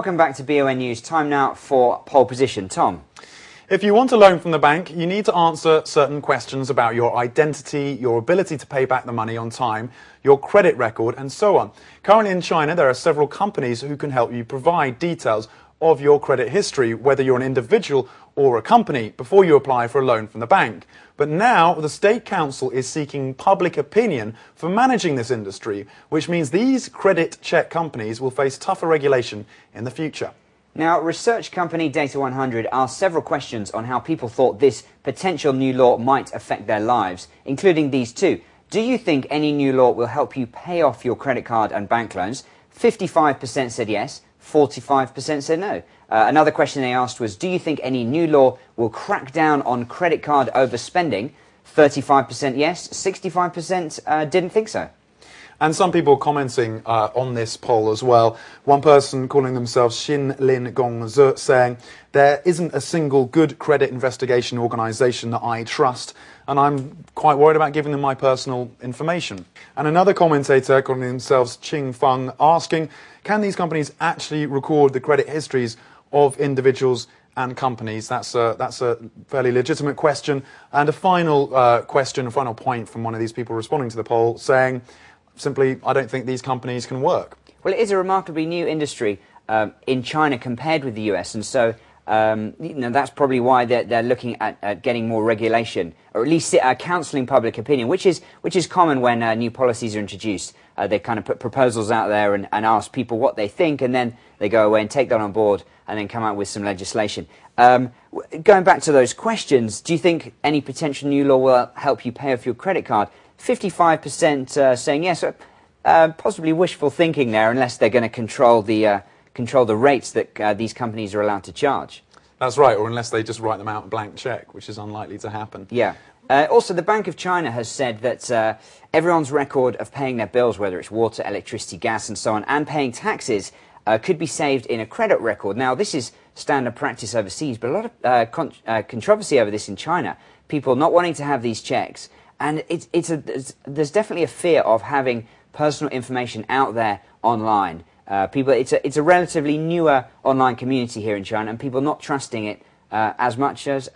Welcome back to BON News. Time now for pole position. Tom. If you want a loan from the bank, you need to answer certain questions about your identity, your ability to pay back the money on time, your credit record, and so on. Currently in China, there are several companies who can help you provide details of your credit history, whether you're an individual or a company, before you apply for a loan from the bank. But now the State Council is seeking public opinion for managing this industry, which means these credit check companies will face tougher regulation in the future. Now, research company Data 100 asked several questions on how people thought this potential new law might affect their lives, including these two. Do you think any new law will help you pay off your credit card and bank loans? 55% said yes, 45% said no. Another question they asked was, do you think any new law will crack down on credit card overspending? 35% yes, 65% didn't think so. And some people commenting on this poll as well. One person calling themselves Xin Lin Gongzi saying, there isn't a single good credit investigation organisation that I trust, and I'm quite worried about giving them my personal information. And another commentator calling themselves Qing Feng asking, can these companies actually record the credit histories of individuals and companies? That's a fairly legitimate question. And a final question, a final point from one of these people responding to the poll saying, simply, I don't think these companies can work. Well, it is a remarkably new industry in China compared with the US, and so that's probably why they're looking at getting more regulation, or at least counselling public opinion, which is common when new policies are introduced. They kind of put proposals out there and ask people what they think, and then they go away and take that on board and then come out with some legislation. Going back to those questions, do you think any potential new law will help you pay off your credit card? 55% saying yes, possibly wishful thinking there, unless they're going to control the rates that these companies are allowed to charge. That's right, or unless they just write them out a blank cheque, which is unlikely to happen. Yeah. Also, the Bank of China has said that everyone's record of paying their bills, whether it's water, electricity, gas, and so on, and paying taxes, could be saved in a credit record. Now, this is standard practice overseas, but a lot of controversy over this in China. People not wanting to have these checks. And there's definitely a fear of having personal information out there online. It's a relatively newer online community here in China, and people not trusting it as much as